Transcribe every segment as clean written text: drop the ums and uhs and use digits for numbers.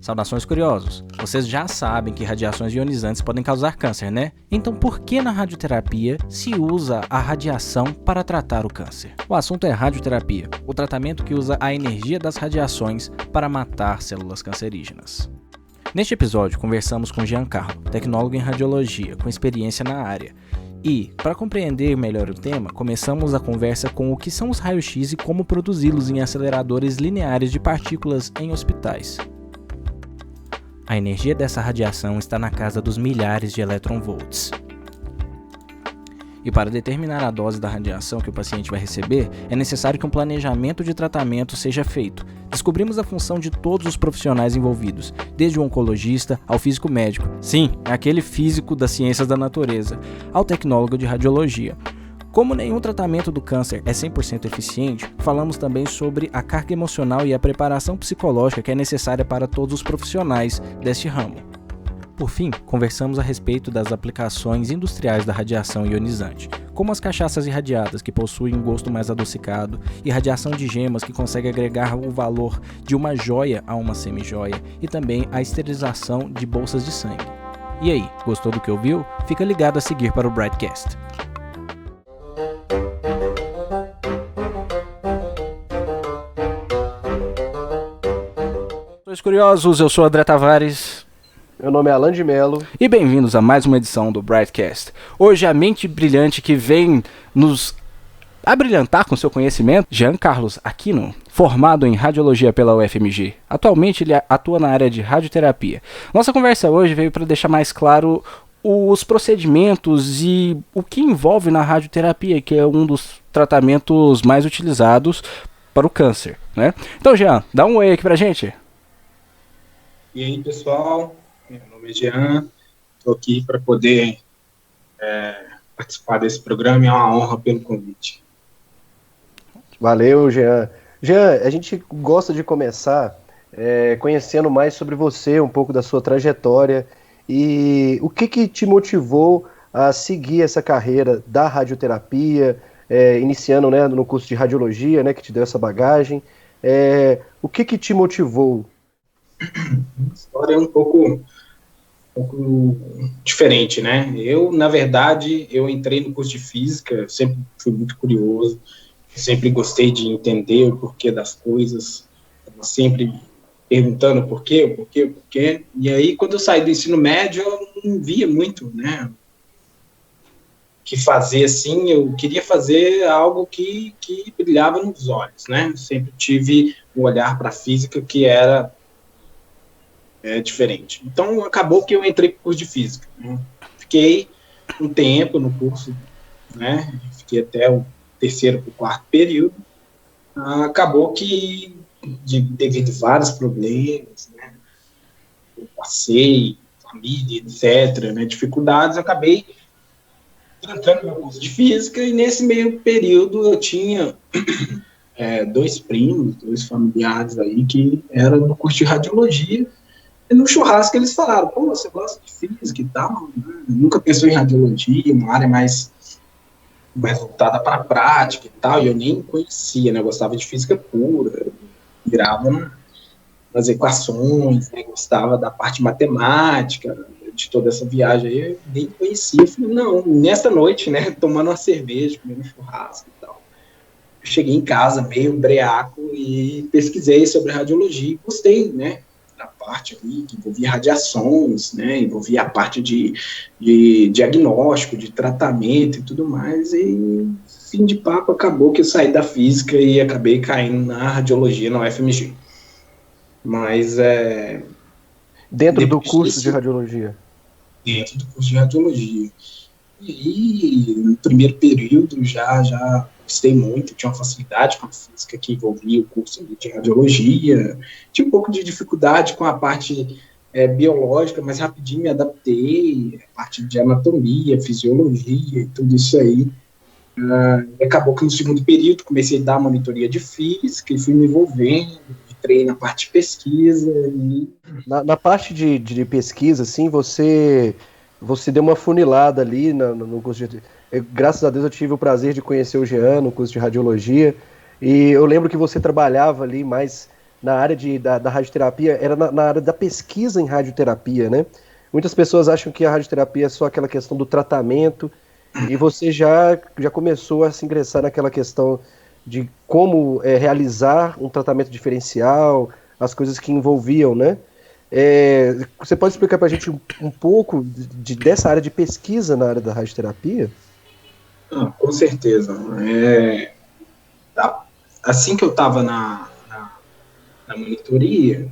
Saudações curiosos! Vocês já sabem que radiações ionizantes podem causar câncer, né? Então por que na radioterapia se usa a radiação para tratar o câncer? O assunto é radioterapia, o tratamento que usa a energia das radiações para matar células cancerígenas. Neste episódio, conversamos com Giancarlo, tecnólogo em radiologia, com experiência na área. E, para compreender melhor o tema, começamos a conversa com o que são os raios-x e como produzi-los em aceleradores lineares de partículas em hospitais. A energia dessa radiação está na casa dos milhares de eletronvolts. E para determinar a dose da radiação que o paciente vai receber, é necessário que um planejamento de tratamento seja feito. Descobrimos a função de todos os profissionais envolvidos, desde o oncologista ao físico médico, sim, aquele físico das ciências da natureza, ao tecnólogo de radiologia. Como nenhum tratamento do câncer é 100% eficiente, falamos também sobre a carga emocional e a preparação psicológica que é necessária para todos os profissionais deste ramo. Por fim, conversamos a respeito das aplicações industriais da radiação ionizante, como as cachaças irradiadas, que possuem um gosto mais adocicado, e radiação de gemas, que consegue agregar o valor de uma joia a uma semijoia, e também a esterilização de bolsas de sangue. E aí, gostou do que ouviu? Fica ligado a seguir para o Brightcast. Curiosos, eu sou André Tavares. Meu nome é Alan de Mello. E bem-vindos a mais uma edição do Brightcast. Hoje a mente brilhante que vem nos abrilhantar com seu conhecimento, Giancarlo Aquino, formado em radiologia pela UFMG. Atualmente ele atua na área de radioterapia. Nossa conversa hoje veio para deixar mais claro os procedimentos e o que envolve na radioterapia, que é um dos tratamentos mais utilizados para o câncer, né? Então, Jean, dá um oi aqui pra gente. E aí, pessoal, meu nome é Jean, estou aqui para poder participar desse programa e é uma honra pelo convite. Valeu, Jean. Jean, a gente gosta de começar conhecendo mais sobre você, um pouco da sua trajetória e o que te motivou a seguir essa carreira da radioterapia, iniciando, né, no curso de radiologia, né, que te deu essa bagagem. O que te motivou? A história é um pouco diferente, né? Eu, na verdade, entrei no curso de física, sempre fui muito curioso, sempre gostei de entender o porquê das coisas, sempre perguntando por quê, e aí, quando eu saí do ensino médio, eu não via muito, né, o que fazer, assim, eu queria fazer algo que brilhava nos olhos, né? Sempre tive um olhar para a física que era diferente. Então, acabou que eu entrei para o curso de física, né? Fiquei um tempo no curso, né? Fiquei até o terceiro para o quarto período. Acabou que, devido a vários problemas, né? Eu passei, família, etc., né? Dificuldades, acabei entrando no curso de física e nesse meio período eu tinha dois primos, dois familiares aí que eram do curso de radiologia. E no churrasco eles falaram, pô, você gosta de física e tal, né? Nunca pensou em radiologia, uma área mais voltada para a prática e tal, e eu nem conhecia, né? Eu gostava de física pura, virava nas equações, né? Gostava da parte matemática, de toda essa viagem aí, eu nem conhecia. Eu falei, não, nessa noite, né, tomando uma cerveja, comendo churrasco e tal, eu cheguei em casa meio breaco e pesquisei sobre radiologia e gostei, né? Da parte ali que envolvia radiações, né, envolvia a parte de diagnóstico, de tratamento e tudo mais, e fim de papo, acabou que eu saí da física e acabei caindo na radiologia na UFMG. Mas dentro do curso de radiologia? Dentro do curso de radiologia. E no primeiro período já gostei muito, tinha uma facilidade com a física que envolvia o curso de radiologia, tinha um pouco de dificuldade com a parte biológica, mas rapidinho me adaptei, a parte de anatomia, fisiologia e tudo isso aí. Acabou que no segundo período comecei a dar monitoria de física e fui me envolvendo, entrei na parte de pesquisa. Na parte de pesquisa, assim, você deu uma funilada ali no curso de... Graças a Deus eu tive o prazer de conhecer o Jean no curso de radiologia, e eu lembro que você trabalhava ali mais na área da radioterapia era na área da pesquisa em radioterapia, né? Muitas pessoas acham que a radioterapia é só aquela questão do tratamento, e você já começou a se ingressar naquela questão de como realizar um tratamento diferencial, as coisas que envolviam, né? Você pode explicar para a gente um pouco dessa área de pesquisa na área da radioterapia? Com certeza. Assim que eu estava na monitoria,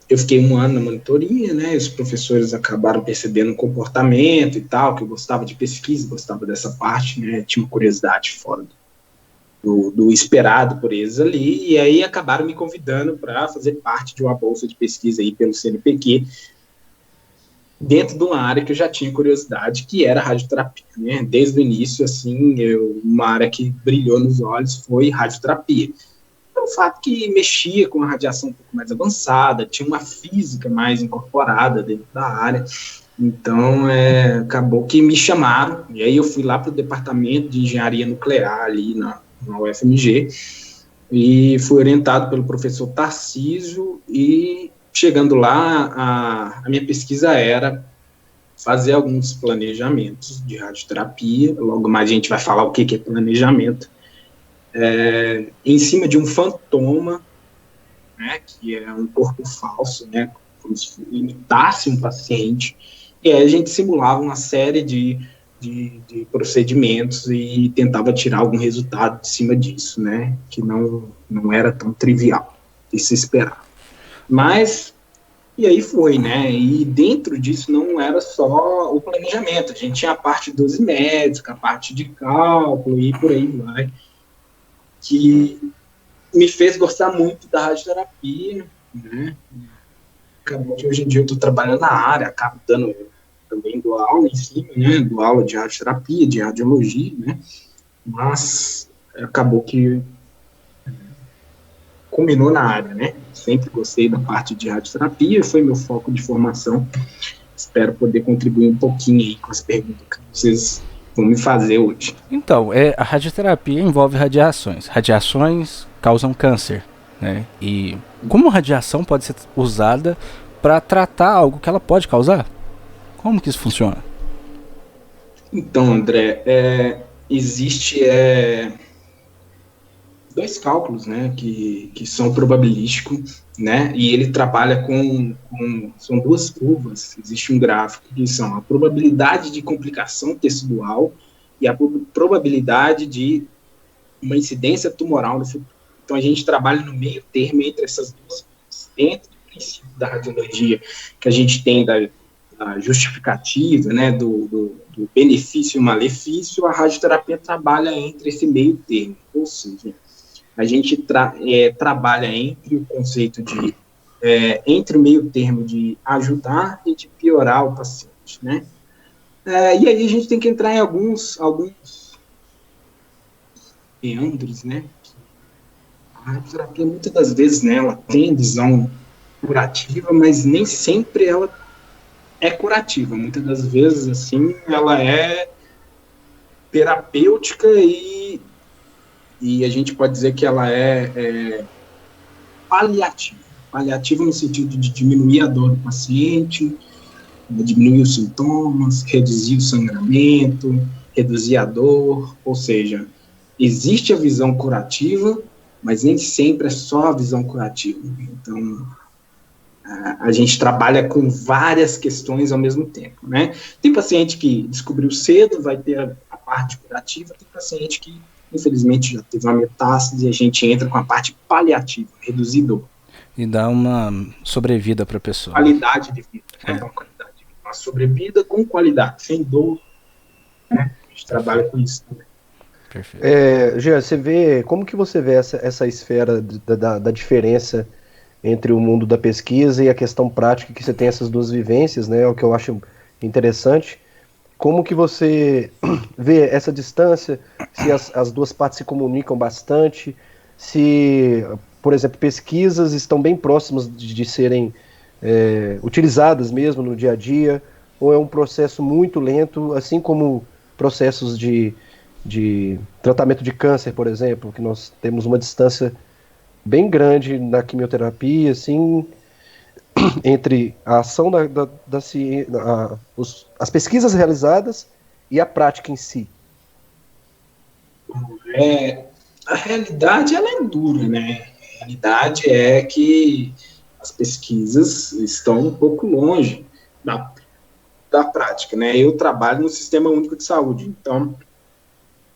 eu fiquei 1 ano na monitoria, né? Os professores acabaram percebendo o comportamento e tal, que eu gostava de pesquisa, gostava dessa parte, né? Tinha uma curiosidade fora do esperado por eles ali, e aí acabaram me convidando para fazer parte de uma bolsa de pesquisa aí pelo CNPq, dentro de uma área que eu já tinha curiosidade, que era a radioterapia, né? Desde o início, assim, uma área que brilhou nos olhos foi radioterapia. O fato que mexia com a radiação um pouco mais avançada, tinha uma física mais incorporada dentro da área, então acabou que me chamaram, e aí eu fui lá para o departamento de engenharia nuclear ali na UFMG, e fui orientado pelo professor Tarcísio, e chegando lá, a minha pesquisa era fazer alguns planejamentos de radioterapia, logo mais a gente vai falar o que é planejamento, em cima de um fantoma, né, que é um corpo falso, né, como se imitasse um paciente, e aí a gente simulava uma série de procedimentos e tentava tirar algum resultado de cima disso, né, que não era tão trivial de se esperar. Mas, e aí foi, né, e dentro disso não era só o planejamento, a gente tinha a parte dosimétrica, a parte de cálculo e por aí vai, que me fez gostar muito da radioterapia, né? Acabou que hoje em dia eu estou trabalhando na área, acabo também dou aula em cima, né? Dou aula de radioterapia, de radiologia, né? Mas acabou que culminou na área, né? Sempre gostei da parte de radioterapia, foi meu foco de formação. Espero poder contribuir um pouquinho aí com as perguntas que vocês vão me fazer hoje. Então, a radioterapia envolve radiações. Radiações causam câncer, né? E como a radiação pode ser usada para tratar algo que ela pode causar? Como que isso funciona? Então, André, existe 2 cálculos, né, que são probabilísticos, né, e ele trabalha são 2 curvas, existe um gráfico que são a probabilidade de complicação tecidual e a probabilidade de uma incidência tumoral no futuro. Então a gente trabalha no meio termo entre essas 2 coisas, dentro do princípio da radiologia, que a gente tem da justificativa, né, do benefício e malefício, a radioterapia trabalha entre esse meio termo, ou seja, a gente trabalha entre o conceito de, entre o meio termo de ajudar e de piorar o paciente, né? E aí a gente tem que entrar em alguns meandros, né? A radioterapia, muitas das vezes, né, ela tem visão curativa, mas nem sempre ela é curativa. Muitas das vezes, assim, ela é terapêutica e a gente pode dizer que ela é paliativa. Paliativa no sentido de diminuir a dor do paciente, diminuir os sintomas, reduzir o sangramento, reduzir a dor, ou seja, existe a visão curativa, mas nem sempre é só a visão curativa. Então, a gente trabalha com várias questões ao mesmo tempo, né? Tem paciente que descobriu cedo, vai ter a parte curativa, tem paciente que infelizmente já teve uma metástase e a gente entra com a parte paliativa, reduzir dor. E dá uma sobrevida para a pessoa. Qualidade de vida, né? Uma qualidade de vida. Uma sobrevida com qualidade, sem dor, né? A gente trabalha com isso também. Perfeito. Jean, como que você vê essa esfera da diferença entre o mundo da pesquisa e a questão prática, que você tem essas 2 vivências, né? É o que eu acho interessante. Como que você vê essa distância, se as 2 partes se comunicam bastante, se, por exemplo, pesquisas estão bem próximas de serem utilizadas mesmo no dia a dia, ou é um processo muito lento, assim como processos de tratamento de câncer, por exemplo, que nós temos uma distância bem grande na quimioterapia, assim, entre a ação da ciência, as pesquisas realizadas e a prática em si. A realidade ela é dura, né? A realidade é que as pesquisas estão um pouco longe da prática, né? Eu trabalho no Sistema Único de Saúde, então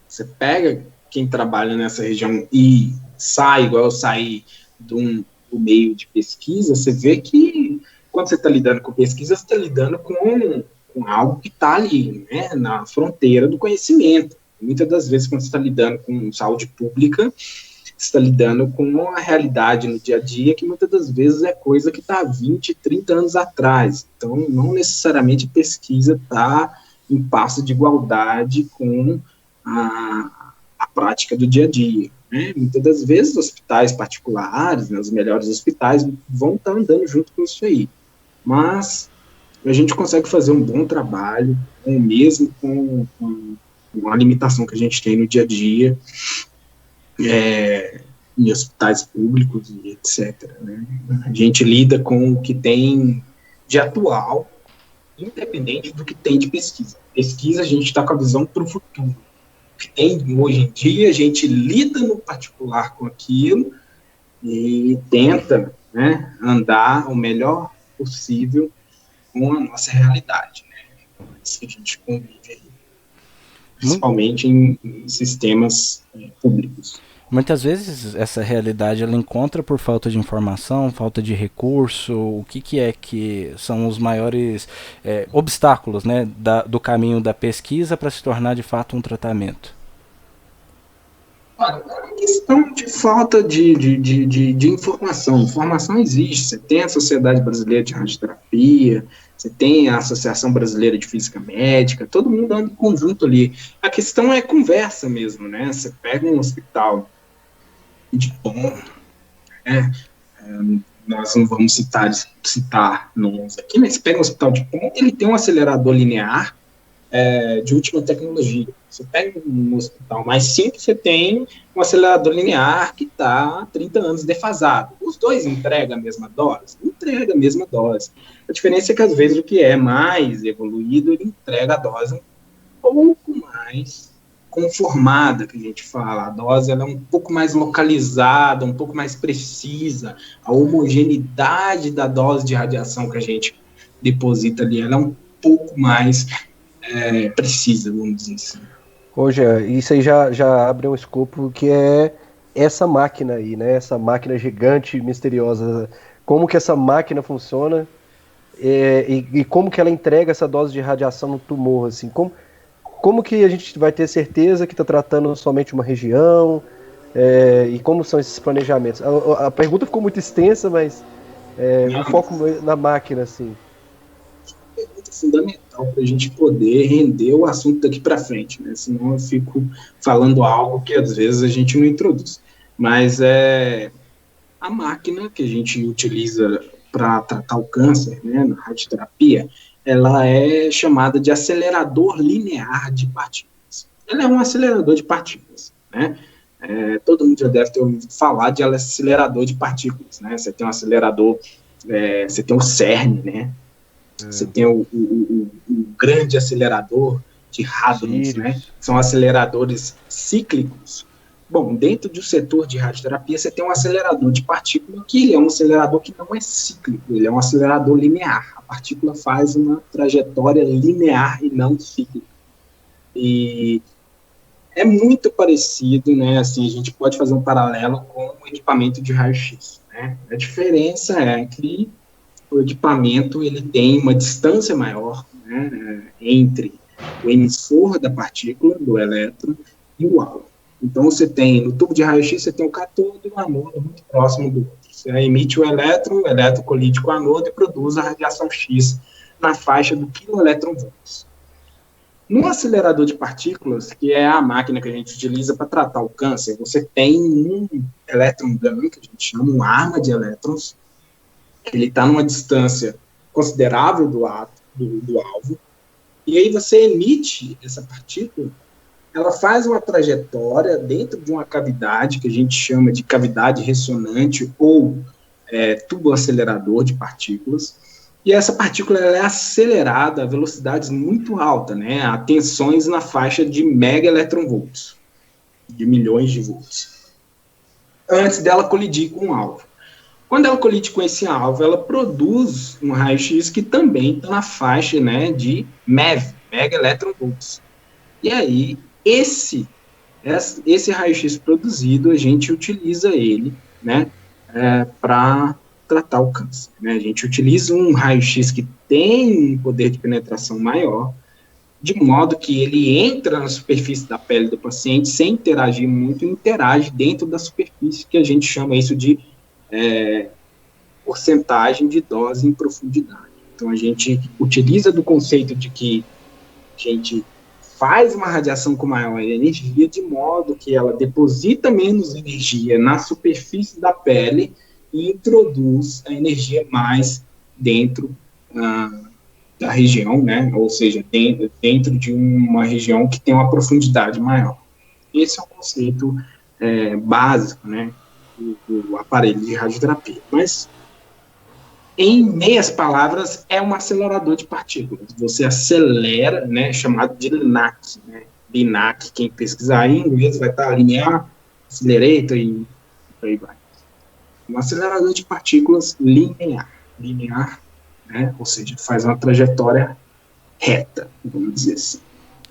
você pega quem trabalha nessa região e sai, igual eu saí do meio de pesquisa, você vê que quando você está lidando com pesquisa, você está lidando com algo que está ali, né, na fronteira do conhecimento. Muitas das vezes, quando você está lidando com saúde pública, você está lidando com uma realidade no dia a dia que muitas das vezes é coisa que está há 20, 30 anos atrás. Então, não necessariamente a pesquisa está em passo de igualdade com a prática do dia a dia. Né? Muitas das vezes, hospitais particulares, né, os melhores hospitais, vão estar andando junto com isso aí. Mas a gente consegue fazer um bom trabalho, mesmo com a limitação que a gente tem no dia a dia, em hospitais públicos e etc. Né? A gente lida com o que tem de atual, independente do que tem de pesquisa. Pesquisa, a gente está com a visão para o futuro. O que tem hoje em dia, a gente lida no particular com aquilo e tenta, né, andar o melhor possível com a nossa realidade, né? Isso que a gente convive aí, principalmente em sistemas públicos. Muitas vezes essa realidade ela encontra por falta de informação, falta de recurso. O que é que são os maiores obstáculos, né, do caminho da pesquisa para se tornar de fato um tratamento? A questão de falta de informação. Informação existe. Você tem a Sociedade Brasileira de Radioterapia, você tem a Associação Brasileira de Física Médica, todo mundo anda em conjunto ali. A questão é conversa mesmo, né? Você pega um hospital de ponto, né? Nós não vamos citar nomes aqui, mas você pega um hospital de ponto, ele tem um acelerador linear de última tecnologia. Você pega um hospital mais simples, você tem um acelerador linear que está há 30 anos defasado. Os dois entregam a mesma dose? Entrega a mesma dose. A diferença é que, às vezes, o que é mais evoluído, ele entrega a dose um pouco mais conformada, que a gente fala. A dose ela é um pouco mais localizada, um pouco mais precisa. A homogeneidade da dose de radiação que a gente deposita ali, ela é um pouco mais precisa, vamos dizer assim. Hoje, isso aí já abre um escopo que é essa máquina aí, né? Essa máquina gigante, misteriosa. Como que essa máquina funciona e como que ela entrega essa dose de radiação no tumor, assim. Como que a gente vai ter certeza que está tratando somente uma região e como são esses planejamentos? A pergunta ficou muito extensa, mas um foco na máquina, assim. Pergunta fundamental para a gente poder render o assunto daqui para frente, né? Senão eu fico falando algo que às vezes a gente não introduz. Mas a máquina que a gente utiliza para tratar o câncer, né, na radioterapia, ela é chamada de acelerador linear de partículas. Ela é um acelerador de partículas, né? Todo mundo já deve ter ouvido falar de acelerador de partículas, né? Você tem um acelerador, você tem o CERN, né? Você tem o grande acelerador de Hadrons, né? São aceleradores cíclicos. Bom, dentro do setor de radioterapia, você tem um acelerador de partícula que ele é um acelerador que não é cíclico, ele é um acelerador linear. A partícula faz uma trajetória linear e não cíclica. E é muito parecido, né? Assim, a gente pode fazer um paralelo com o equipamento de raio-x, né? A diferença é que o equipamento ele tem uma distância maior, né, entre o emissor da partícula, do elétron, e o alvo. Então, você tem, no tubo de raio-x, você tem o cátodo e o anodo muito próximo do outro. Você emite o elétron colide com o anodo e produz a radiação X na faixa do quiloelectronvolts. No acelerador de partículas, que é a máquina que a gente utiliza para tratar o câncer, você tem um elétron gun, que a gente chama uma arma de elétrons, ele está numa distância considerável do alvo, e aí você emite essa partícula ela faz uma trajetória dentro de uma cavidade que a gente chama de cavidade ressonante ou tubo acelerador de partículas, e essa partícula ela é acelerada a velocidades muito altas, né, a tensões na faixa de megaelectronvolts, de milhões de volts, antes dela colidir com um alvo. Quando ela colide com esse alvo, ela produz um raio-x que também está na faixa, né, de MeV, megaelectronvolts. E aí, esse raio-x produzido, a gente utiliza ele, né, para tratar o câncer. Né? A gente utiliza um raio-x que tem um poder de penetração maior, de modo que ele entra na superfície da pele do paciente sem interagir muito, e interage dentro da superfície, que a gente chama isso de porcentagem de dose em profundidade. Então, a gente utiliza do conceito de que a gente faz uma radiação com maior energia, de modo que ela deposita menos energia na superfície da pele e introduz a energia mais dentro da região, né? Ou seja, dentro de uma região que tem uma profundidade maior. Esse é o conceito básico, né, do aparelho de radioterapia. Mas, em meias palavras, é um acelerador de partículas. Você acelera, né, chamado de LINAC. Né? LINAC, quem pesquisar em inglês vai estar linear, accelerator e por aí vai. Um acelerador de partículas linear, né? Ou seja, faz uma trajetória reta, vamos dizer assim.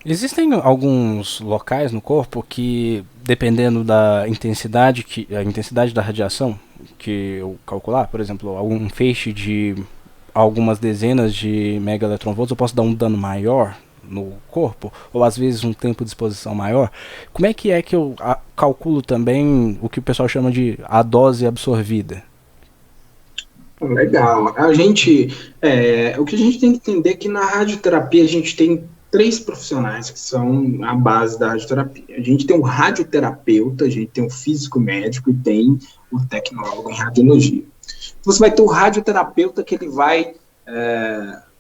Existem alguns locais no corpo que, dependendo da intensidade, a intensidade da radiação que eu calcular, por exemplo, algum feixe de algumas dezenas de megaelectronvolts, eu posso dar um dano maior no corpo, ou às vezes um tempo de exposição maior. Como é que eu calculo também o que o pessoal chama de a dose absorvida? Legal. O que a gente tem que entender é que na radioterapia a gente tem 3 profissionais que são a base da radioterapia. A gente tem um radioterapeuta, a gente tem um físico médico e tem o tecnólogo em radiologia. Então, você vai ter o radioterapeuta que ele vai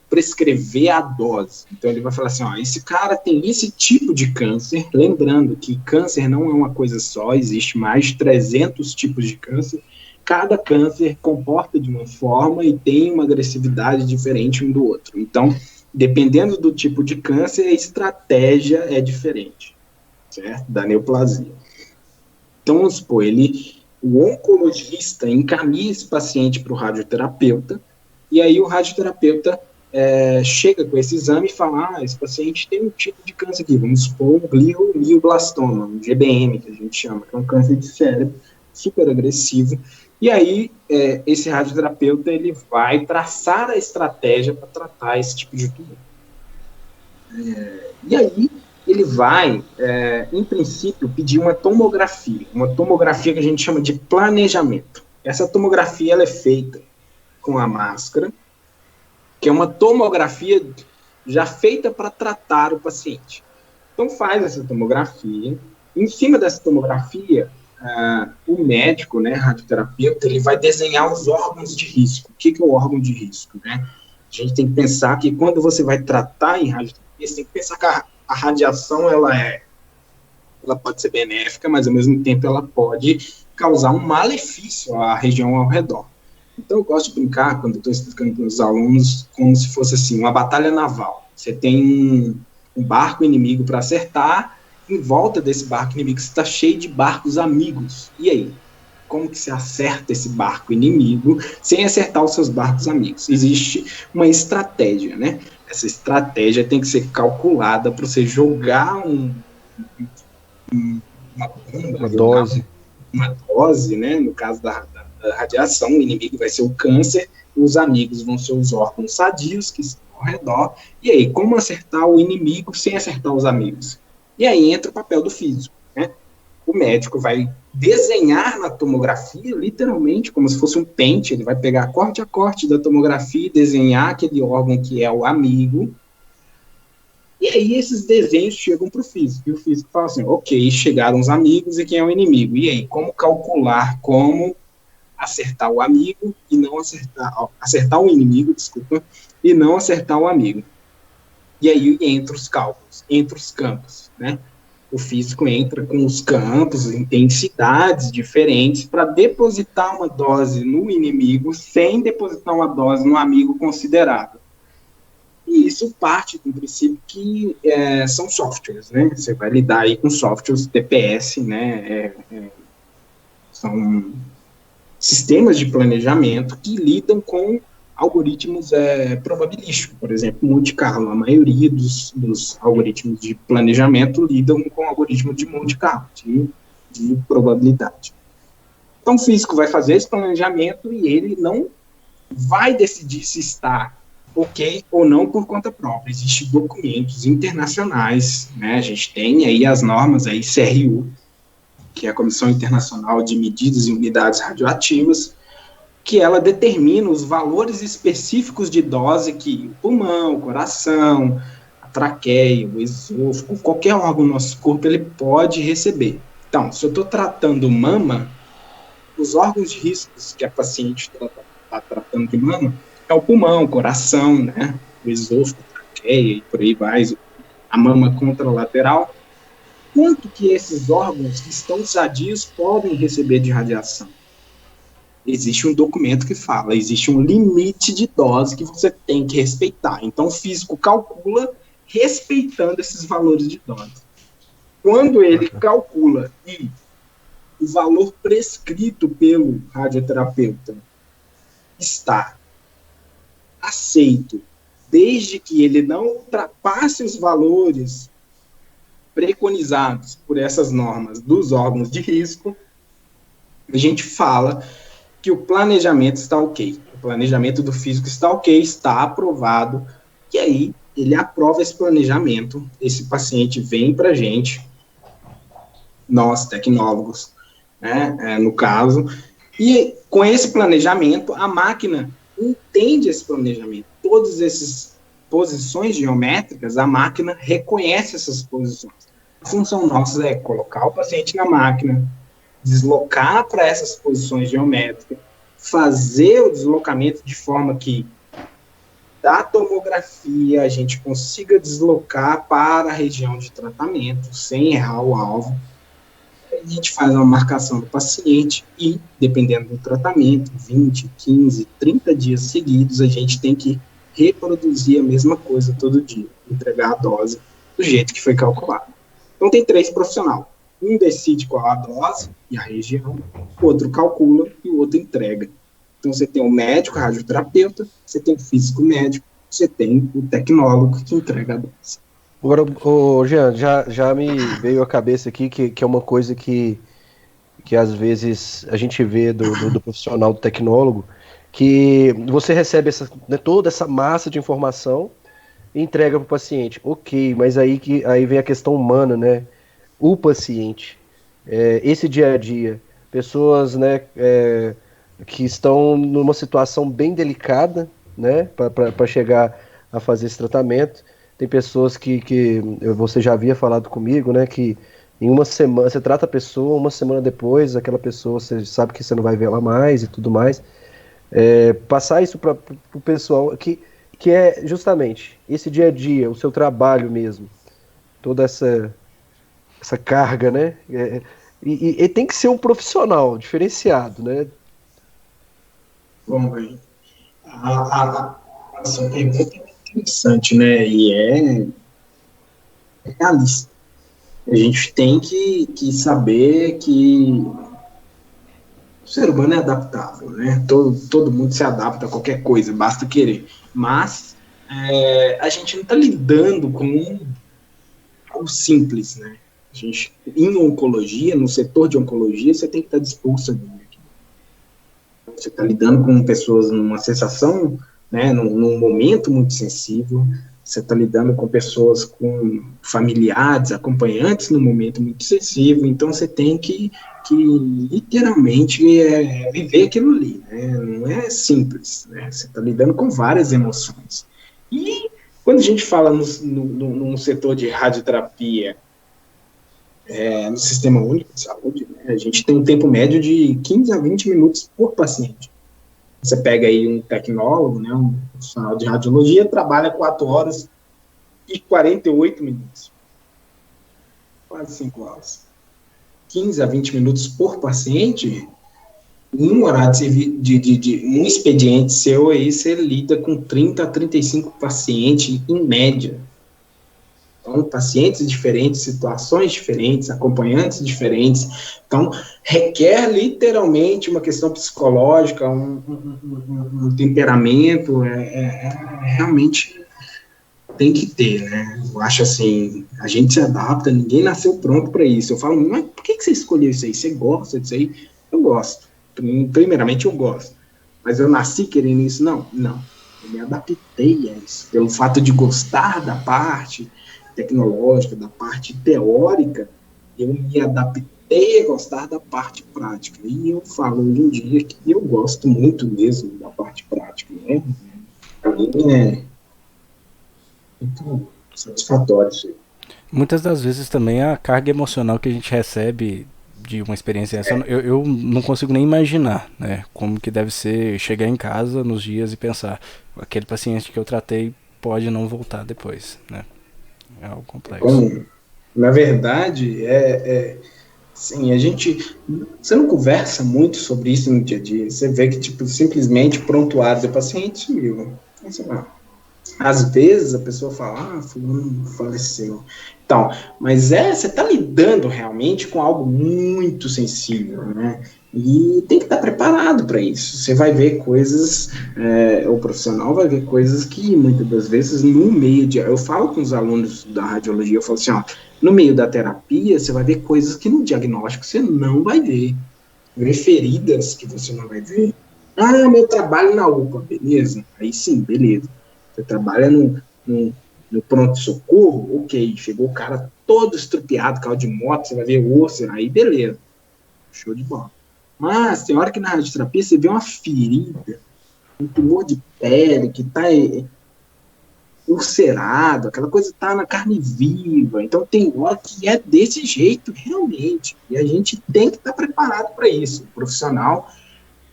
prescrever a dose. Então, ele vai falar assim, esse cara tem esse tipo de câncer, lembrando que câncer não é uma coisa só, existe mais de 300 tipos de câncer, cada câncer comporta de uma forma e tem uma agressividade diferente um do outro. Então, dependendo do tipo de câncer, a estratégia é diferente, certo? Da neoplasia. Então, vamos supor, o oncologista encaminha esse paciente para o radioterapeuta, e aí o radioterapeuta chega com esse exame e fala, esse paciente tem um tipo de câncer aqui, vamos supor um glioblastoma, um GBM, que a gente chama, que é um câncer de cérebro, super agressivo, e aí esse radioterapeuta ele vai traçar a estratégia para tratar esse tipo de tumor. E aí ele vai, em princípio, pedir uma tomografia que a gente chama de planejamento. Essa tomografia ela é feita com a máscara, que é uma tomografia já feita para tratar o paciente. Então faz essa tomografia, em cima dessa tomografia, o médico, né, radioterapeuta, ele vai desenhar os órgãos de risco. O que é o órgão de risco? Né? A gente tem que pensar que quando você vai tratar em radioterapia, você tem que pensar que a radiação ela pode ser benéfica, mas ao mesmo tempo ela pode causar um malefício à região ao redor. Então eu gosto de brincar, quando eu estou explicando para os alunos, como se fosse assim, uma batalha naval. Você tem um barco inimigo para acertar, em volta desse barco inimigo está cheio de barcos amigos. E aí? Como que você acerta esse barco inimigo sem acertar os seus barcos amigos? Existe uma estratégia, né? Essa estratégia tem que ser calculada para você jogar uma dose, né? No caso da radiação, o inimigo vai ser o câncer, os amigos vão ser os órgãos sadios que estão ao redor. E aí, como acertar o inimigo sem acertar os amigos? E aí entra o papel do físico, né? O médico vai desenhar na tomografia, literalmente, como se fosse um pente, ele vai pegar corte a corte da tomografia e desenhar aquele órgão que é o amigo. E aí esses desenhos chegam para o físico, e o físico fala assim, ok, chegaram os amigos e quem é o inimigo? E aí, como calcular, como acertar o amigo e não acertar o inimigo, desculpa, e não acertar o amigo? E aí entra os cálculos, entra os campos, né? o físico entra com os campos, intensidades diferentes para depositar uma dose no inimigo sem depositar uma dose no amigo considerável. E isso parte do princípio que são softwares, né? Você vai lidar aí com softwares DPS, né? São sistemas de planejamento que lidam com algoritmos probabilísticos, por exemplo, Monte Carlo. A maioria dos algoritmos de planejamento lidam com algoritmos de Monte Carlo, de probabilidade. Então, o físico vai fazer esse planejamento e ele não vai decidir se está ok ou não por conta própria. Existem documentos internacionais, né? A gente tem aí as normas aí, CRU, que é a Comissão Internacional de Medidas e Unidades Radioativas, que ela determina os valores específicos de dose que o pulmão, o coração, a traqueia, o esôfago, qualquer órgão do nosso corpo, ele pode receber. Então, se eu estou tratando mama, os órgãos de riscos que a paciente está tratando de mama é o pulmão, o coração, né, o esôfago, a traqueia e por aí vai, a mama contralateral. Quanto que esses órgãos que estão sadios podem receber de radiação? Existe um documento que fala, existe um limite de dose que você tem que respeitar. Então, o físico calcula respeitando esses valores de dose. Quando ele calcula e o valor prescrito pelo radioterapeuta está aceito, desde que ele não ultrapasse os valores preconizados por essas normas dos órgãos de risco, a gente fala que o planejamento está ok. O planejamento do físico está ok, está aprovado, e aí ele aprova esse planejamento, esse paciente vem para a gente, nós, tecnólogos, né, no caso, e com esse planejamento, a máquina entende esse planejamento. Todas essas posições geométricas, a máquina reconhece essas posições. A função nossa é colocar o paciente na máquina, deslocar para essas posições geométricas, fazer o deslocamento de forma que da tomografia a gente consiga deslocar para a região de tratamento, sem errar o alvo. A gente faz uma marcação do paciente e, dependendo do tratamento, 20, 15, 30 dias seguidos, a gente tem que reproduzir a mesma coisa todo dia, entregar a dose do jeito que foi calculado. Então, tem 3 profissionais. Um decide qual a dose e a região, o outro calcula e o outro entrega. Então, você tem o médico, o radioterapeuta, você tem o físico médico, você tem o tecnólogo que entrega a dose. Agora, Jean, já me veio à cabeça aqui que é uma coisa que às vezes a gente vê do profissional, do tecnólogo, que você recebe toda essa massa de informação e entrega para o paciente. Ok, mas aí vem a questão humana, né? O paciente, esse dia a dia, pessoas, né, que estão numa situação bem delicada, né, para chegar a fazer esse tratamento. Tem pessoas que você já havia falado comigo, né, que em uma semana, você trata a pessoa, uma semana depois, aquela pessoa, você sabe que você não vai ver ela mais e tudo mais. Passar isso para o pessoal, que é justamente esse dia a dia, o seu trabalho mesmo, toda essa carga, né, e tem que ser um profissional diferenciado, né? Bom, a sua pergunta é interessante, né, e é realista. A gente tem que saber que o ser humano é adaptável, né? Todo mundo se adapta a qualquer coisa, basta querer. Mas a gente não está lidando com algo simples, né? A gente, em oncologia, no setor de oncologia, você tem que estar disposto a vir aqui. Você está lidando com pessoas numa sensação, né, num momento muito sensível. Você está lidando com pessoas, com familiares, acompanhantes num momento muito sensível, então você tem que literalmente viver aquilo ali, né? Não é simples, né? Você está lidando com várias emoções. E quando a gente fala no setor de radioterapia, no Sistema Único de Saúde, né, a gente tem um tempo médio de 15 a 20 minutos por paciente. Você pega aí um tecnólogo, né, um profissional de radiologia, trabalha 4 horas e 48 minutos. quase 5 horas. 15 a 20 minutos por paciente, em um horário de um expediente seu aí, você lida com 30 a 35 pacientes em média. Então, pacientes diferentes, situações diferentes, acompanhantes diferentes. Então, requer literalmente uma questão psicológica, um temperamento, realmente tem que ter, né? Eu acho assim, a gente se adapta, ninguém nasceu pronto para isso. Eu falo, mas por que você escolheu isso aí? Você gosta disso aí? Eu gosto. Primeiramente, eu gosto. Mas eu nasci querendo isso? Não. Eu me adaptei a isso. Pelo fato de gostar da parte tecnológica, da parte teórica, eu me adaptei a gostar da parte prática. E eu falo hoje em dia que eu gosto muito mesmo da parte prática, né? Para mim é muito satisfatório isso aí. Muitas das vezes também a carga emocional que a gente recebe de uma experiência dessa, eu não consigo nem imaginar, né? Como que deve ser chegar em casa nos dias e pensar, aquele paciente que eu tratei pode não voltar depois, né? É algo complexo. Na verdade, assim, você não conversa muito sobre isso no dia a dia. Você vê que, tipo, simplesmente prontuário do paciente sumiu. Às vezes a pessoa fala, fulano faleceu. Então, mas você está lidando realmente com algo muito sensível, né? E tem que estar preparado para isso. Você vai ver coisas, o profissional vai ver coisas que muitas das vezes no meio de... Eu falo com os alunos da radiologia, eu falo assim, no meio da terapia, você vai ver coisas que no diagnóstico você não vai ver. Ver feridas que você não vai ver. Meu trabalho na UPA, beleza? Aí sim, beleza. Você trabalha no pronto-socorro, ok, chegou o cara todo estrupiado, carro de moto, você vai ver o osso, aí beleza, show de bola. Mas tem hora que na radioterapia você vê uma ferida, um tumor de pele que está ulcerado, aquela coisa está na carne viva, então tem hora que é desse jeito realmente, e a gente tem que estar preparado para isso. O profissional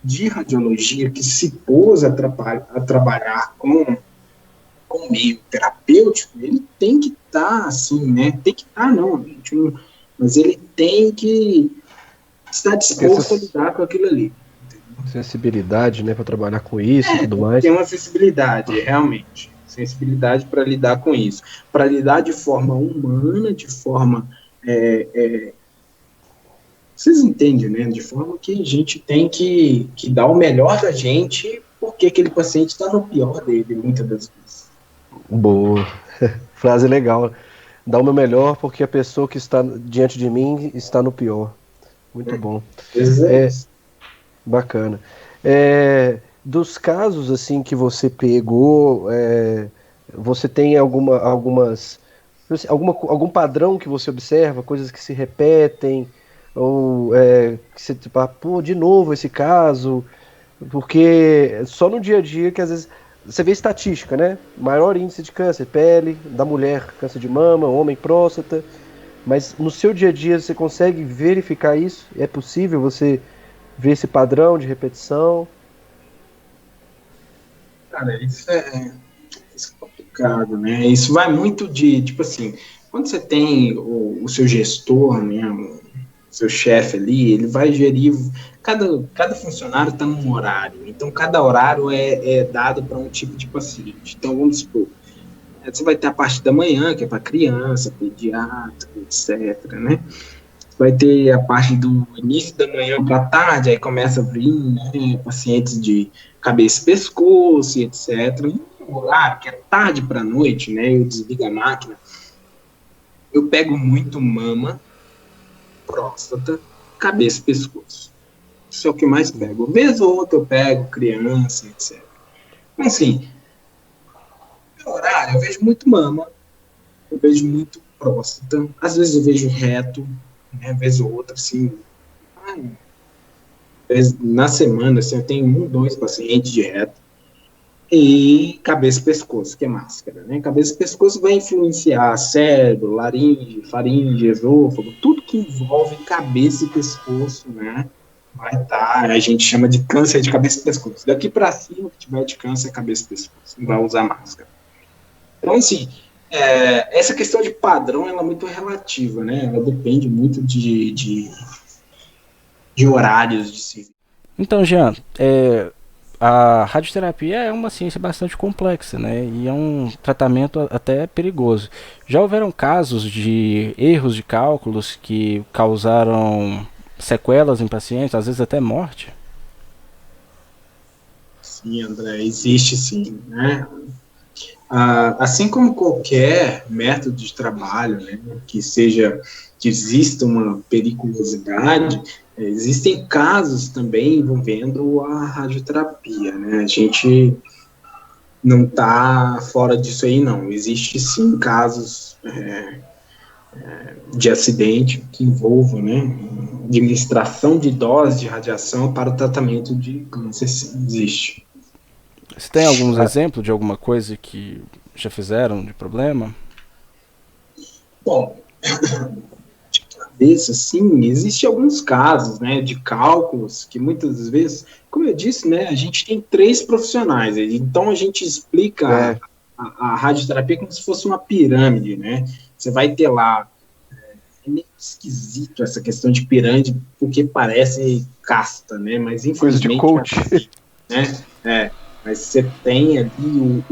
de radiologia que se pôs a trabalhar com meio terapêutico, ele tem que estar assim, né? Tem que estar, não, gente, mas ele tem que estar disposto a lidar com aquilo ali. Sensibilidade, né, para trabalhar com isso e tudo mais. Tem uma sensibilidade, realmente. Sensibilidade para lidar com isso. Para lidar de forma humana, de forma... vocês entendem, né? De forma que a gente tem que dar o melhor da gente, porque aquele paciente está no pior dele, muitas das vezes. Boa. Frase legal. Dar o meu melhor porque a pessoa que está diante de mim está no pior. Muito bom. Bacana. Dos casos assim que você pegou, você tem algum padrão que você observa, coisas que se repetem, ou que você tipo, de novo esse caso, porque só no dia a dia que às vezes você vê estatística, né? Maior índice de câncer, pele, da mulher, câncer de mama, homem, próstata. Mas no seu dia a dia você consegue verificar isso? É possível você ver esse padrão de repetição? Cara, isso é complicado, né? Isso vai muito de, tipo assim, quando você tem o seu gestor, né, o seu chefe ali, ele vai gerir, cada funcionário está num horário, então cada horário é dado para um tipo de paciente. Então, vamos supor, você vai ter a parte da manhã, que é para criança, pediatra, etc., né? Você vai ter a parte do início da manhã para tarde, aí começa a vir, né, pacientes de cabeça e pescoço, etc. E o horário, que é tarde para noite, né, eu desligo a máquina, eu pego muito mama, próstata, cabeça e pescoço. Isso é o que mais pego. Vez ou outra eu pego criança, etc. Então, assim, no horário eu vejo muito mama, eu vejo muito próstata, às vezes eu vejo reto, né, vez ou outra, assim, na semana, assim, eu tenho 1, 2 pacientes de reto, e cabeça e pescoço, que é máscara, né? Cabeça e pescoço vai influenciar cérebro, laringe, faringe, esôfago, tudo que envolve cabeça e pescoço, né? Vai estar, a gente chama de câncer de cabeça e pescoço. Daqui para cima, que tiver de câncer, cabeça e pescoço, não vai usar máscara. Então, assim, Essa questão de padrão, ela é muito relativa, né? Ela depende muito de horários de serviço. Então, Jean, a radioterapia é uma ciência bastante complexa, né? E é um tratamento até perigoso. Já houveram casos de erros de cálculos que causaram sequelas em pacientes, às vezes até morte? Sim, André, existe sim, né? Assim como qualquer método de trabalho, né, que exista uma periculosidade, existem casos também envolvendo a radioterapia, né? A gente não está fora disso aí, não. Existe sim casos de acidente que envolvam, né, administração de doses de radiação para o tratamento de câncer, sim, existe. Você tem alguns exemplos de alguma coisa que já fizeram de problema? Bom, de cabeça, sim, existem alguns casos, né, de cálculos que muitas vezes, como eu disse, né, a gente tem 3 profissionais, então a gente explica a radioterapia como se fosse uma pirâmide, né? Você vai ter lá, é meio esquisito essa questão de pirâmide, porque parece casta, né? Mas infelizmente coisa de coach. né? Mas você tem ali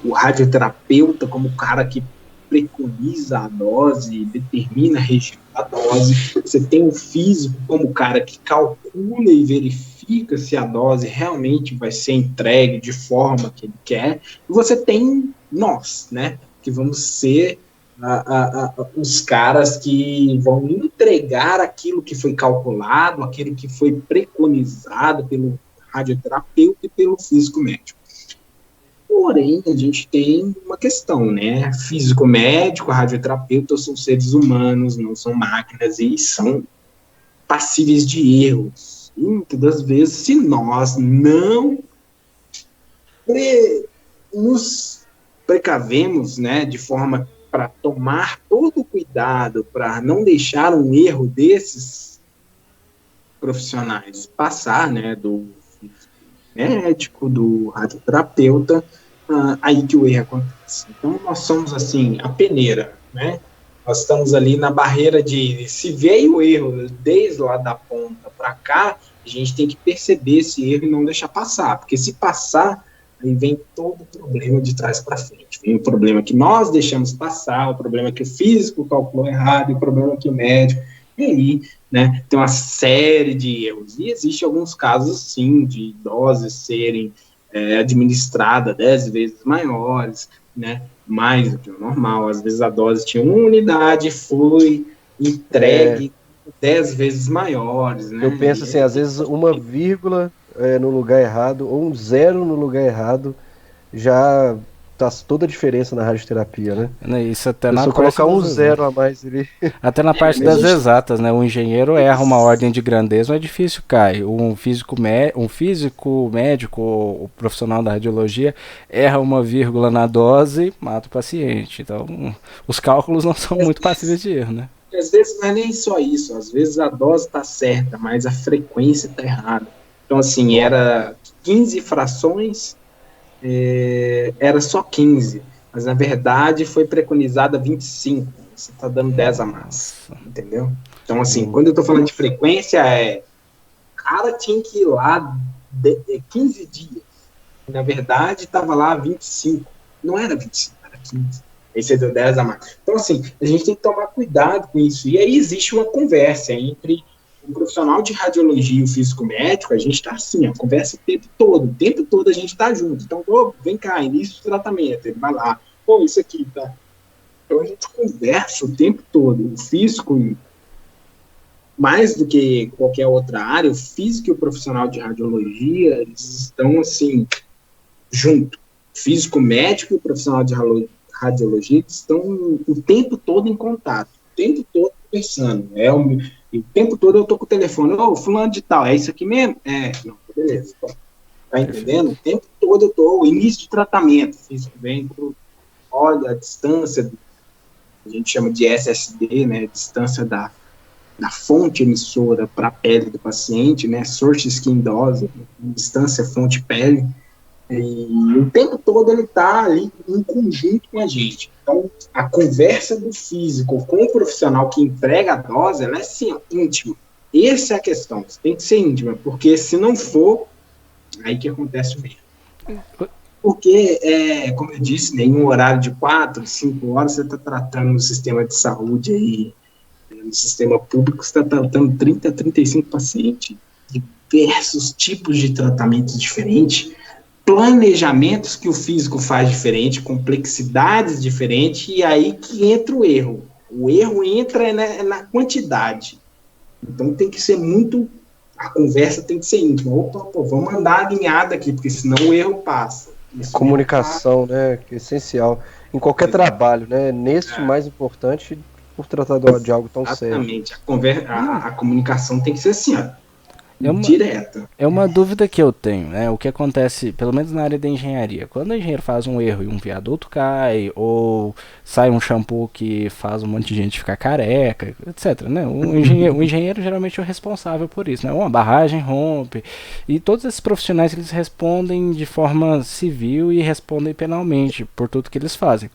o radioterapeuta como o cara que preconiza a dose, determina a região da dose. Você tem o físico como o cara que calcula e verifica se a dose realmente vai ser entregue de forma que ele quer. E você tem nós, né, que vamos ser os caras que vão entregar aquilo que foi calculado, aquilo que foi preconizado pelo radioterapeuta e pelo físico médico. Porém, a gente tem uma questão, né? Físico médico, radioterapeuta são seres humanos, não são máquinas e são passíveis de erros. E muitas das vezes, se nós não nos precavemos, né, de forma para tomar todo o cuidado para não deixar um erro desses profissionais passar, né, do médico, do radioterapeuta, aí que o erro acontece. Então, nós somos, assim, a peneira, né? Nós estamos ali na barreira de, se veio o erro desde lá da ponta para cá, a gente tem que perceber esse erro e não deixar passar, porque se passar, aí vem todo o problema de trás para frente. Vem o problema que nós deixamos passar, o problema que o físico calculou errado, o problema que o médico... E aí, né, tem uma série de erros. E existe alguns casos, sim, de doses serem administradas 10 vezes maiores, né, mais do que o normal. Às vezes a dose tinha 1 unidade, foi entregue 10 vezes maiores, né? Eu penso assim, às vezes uma vírgula no lugar errado, ou um 0 no lugar errado, já faz toda a diferença na radioterapia, né? Isso até na colocar um 0 a mais ali. Até na parte das exatas, né? O engenheiro erra uma ordem de grandeza, mas é difícil cai. Um físico médico, o profissional da radiologia, erra uma vírgula na dose, mata o paciente. Então, os cálculos não são muito passíveis de erro, né? Às vezes não é nem só isso, às vezes a dose está certa, mas a frequência está errada. Então, assim, era 15 frações, era só 15, mas na verdade foi preconizada 25, você está dando 10 a mais, entendeu? Então, assim, quando eu estou falando de frequência, o cara tinha que ir lá 15 dias, na verdade estava lá 25, não era 25, era 15, aí você deu 10 a mais. Então, assim, a gente tem que tomar cuidado com isso, e aí existe uma conversa entre o profissional de radiologia e o físico médico, a gente está assim, a conversa o tempo todo a gente está junto. Então, vem cá, início do tratamento, ele vai lá, isso aqui, tá? Então, a gente conversa o tempo todo. O físico, mais do que qualquer outra área, o físico e o profissional de radiologia, eles estão, assim, junto. O físico médico e o profissional de radiologia estão o tempo todo em contato, o tempo todo conversando. E o tempo todo eu tô com o telefone, fulano de tal, é isso aqui mesmo? Não, beleza. Tá entendendo? O tempo todo eu tô, o início de tratamento, físico vem olha a distância, a gente chama de SSD, né, distância da fonte emissora para a pele do paciente, né, source skin dose, distância fonte pele, E o tempo todo ele está ali em conjunto com a gente. Então, a conversa do físico com o profissional que entrega a dose, ela é sim, íntima. Essa é a questão, tem que ser íntima, porque se não for, aí que acontece o mesmo. Porque, como eu disse, em um horário de 4, 5 horas, você está tratando no sistema de saúde aí, no sistema público, você está tratando 30 a 35 pacientes, diversos tipos de tratamentos diferentes, planejamentos que o físico faz diferente, complexidades diferentes, e aí que entra o erro. O erro entra na quantidade. Então tem que ser muito... A conversa tem que ser íntima. Opa, vamos andar alinhado aqui, porque senão o erro passa. Comunicação, né? Que é essencial. Em qualquer trabalho, né? Nesse mais importante, por tratar de algo tão sério. Exatamente. A comunicação tem que ser assim, ó. Direta. É uma dúvida que eu tenho, né? O que acontece, pelo menos na área da engenharia, quando o engenheiro faz um erro e um viaduto cai, ou sai um shampoo que faz um monte de gente ficar careca, etc, né? O engenheiro geralmente é o responsável por isso, né? Uma barragem rompe, e todos esses profissionais eles respondem de forma civil e respondem penalmente por tudo que eles fazem.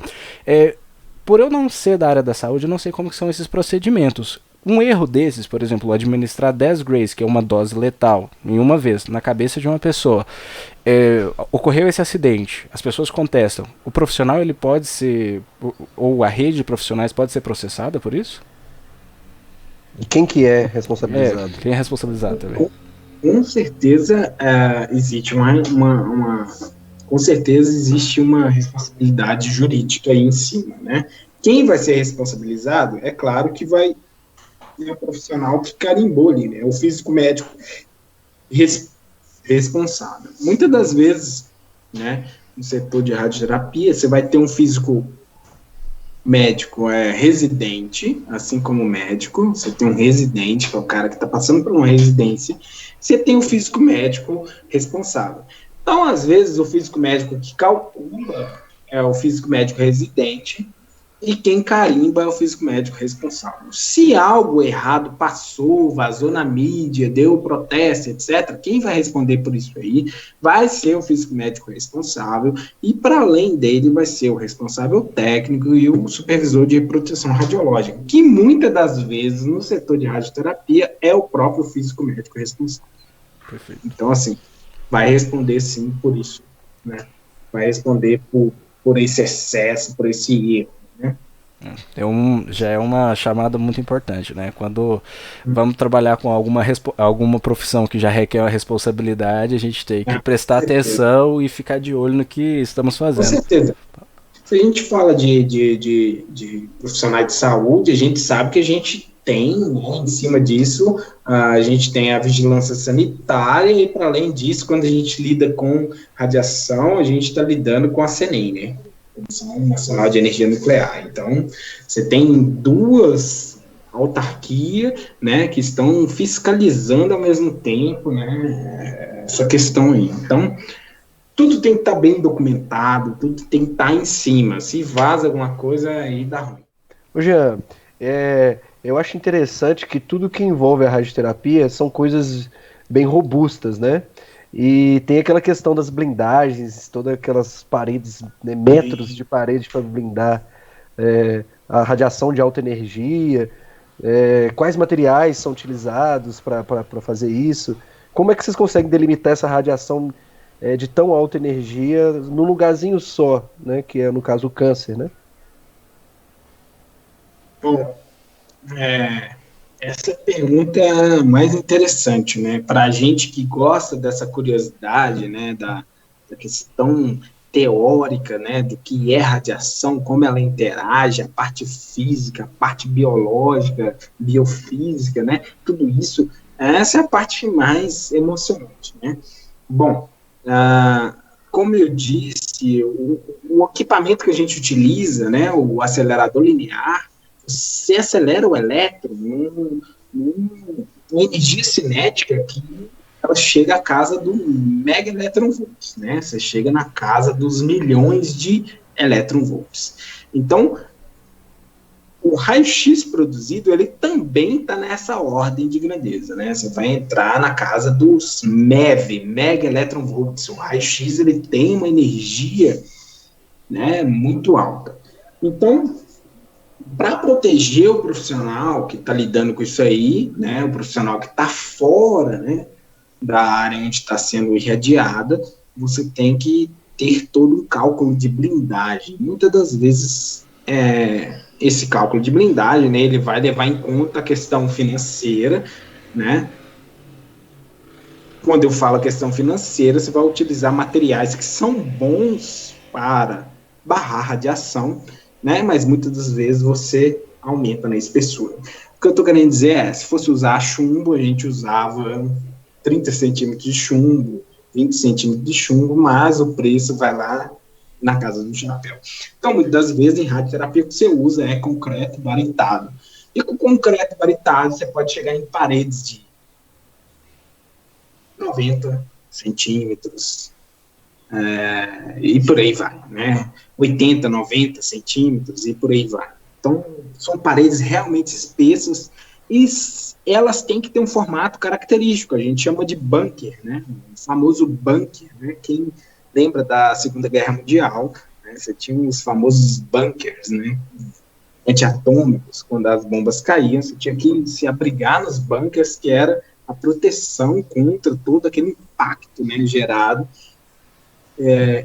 Por eu não ser da área da saúde, eu não sei como que são esses procedimentos. Um erro desses, por exemplo, administrar 10 grays, que é uma dose letal, em uma vez, na cabeça de uma pessoa, ocorreu esse acidente, as pessoas contestam, o profissional ele pode ser, ou a rede de profissionais pode ser processada por isso? E quem que é responsabilizado? Quem é responsabilizado também? Com certeza existe com certeza existe uma responsabilidade jurídica aí em cima, né? Quem vai ser responsabilizado, é claro que vai o profissional que carimbou ali, né? O físico médico responsável. Muitas das vezes, né, no setor de radioterapia, você vai ter um físico médico residente, assim como médico, você tem um residente, que é o cara que está passando por uma residência, você tem o físico médico responsável. Então, às vezes, o físico médico que calcula é o físico médico residente, e quem carimba é o físico médico responsável. Se algo errado passou, vazou na mídia, deu protesto, etc., quem vai responder por isso aí vai ser o físico médico responsável, e para além dele vai ser o responsável técnico e o supervisor de proteção radiológica, que muitas das vezes no setor de radioterapia é o próprio físico médico responsável. Perfeito. Então, assim, vai responder sim por isso, né? Vai responder por esse excesso, por esse erro. Já é uma chamada muito importante, né? Quando vamos trabalhar com alguma profissão que já requer uma responsabilidade, a gente tem que prestar atenção e ficar de olho no que estamos fazendo. Com certeza. Se a gente fala de profissionais de saúde, a gente sabe que a gente tem, né, em cima disso, a gente tem a vigilância sanitária, e para além disso, quando a gente lida com radiação, a gente está lidando com a CENEM, né? Comissão Nacional de Energia Nuclear. Então, você tem duas autarquias, né, que estão fiscalizando ao mesmo tempo, né, essa questão aí. Então, tudo tem que estar bem documentado, tudo tem que estar em cima. Se vaza alguma coisa, aí dá ruim. Ô Jean, eu acho interessante que tudo que envolve a radioterapia são coisas bem robustas, né? E tem aquela questão das blindagens, todas aquelas paredes, né, metros de parede para blindar a radiação de alta energia, quais materiais são utilizados para fazer isso, como é que vocês conseguem delimitar essa radiação de tão alta energia num lugarzinho só, né, que é no caso o câncer, né? Bom, essa pergunta é a mais interessante, né? Para a gente que gosta dessa curiosidade, né, da questão teórica, né, do que é radiação, como ela interage, a parte física, a parte biológica, biofísica, né? Tudo isso, essa é a parte mais emocionante, né? Bom, como eu disse, o equipamento que a gente utiliza, né, o acelerador linear, você acelera o elétron numa energia cinética que ela chega à casa do mega eletronvolts, né? Você chega na casa dos milhões de eletronvolts. Então, o raio-x produzido, ele também está nessa ordem de grandeza, né? Você vai entrar na casa dos MeV, Mega Electron Volts. O raio-x, ele tem uma energia, né, muito alta. Então, para proteger o profissional que está lidando com isso aí, né, o profissional que está fora, né, da área onde está sendo irradiada, você tem que ter todo um cálculo de blindagem. Muitas das vezes, esse cálculo de blindagem, né, ele vai levar em conta a questão financeira, né? Quando eu falo questão financeira, você vai utilizar materiais que são bons para barrar radiação, né? Mas muitas das vezes você aumenta na espessura. O que eu estou querendo dizer é, se fosse usar chumbo, a gente usava 30 centímetros de chumbo, 20 centímetros de chumbo, mas o preço vai lá na casa do chapéu. Então, muitas das vezes, em radioterapia, o que você usa é concreto varitado. E com concreto varitado, você pode chegar em paredes de 90 centímetros, e por aí vai, né? 80, 90 centímetros e por aí vai. Então, são paredes realmente espessas e elas têm que ter um formato característico, a gente chama de bunker, né? O famoso bunker, né? Quem lembra da Segunda Guerra Mundial, né? Você tinha os famosos bunkers, né? Antiatômicos, quando as bombas caíam, você tinha que se abrigar nos bunkers, que era a proteção contra todo aquele impacto, né, gerado.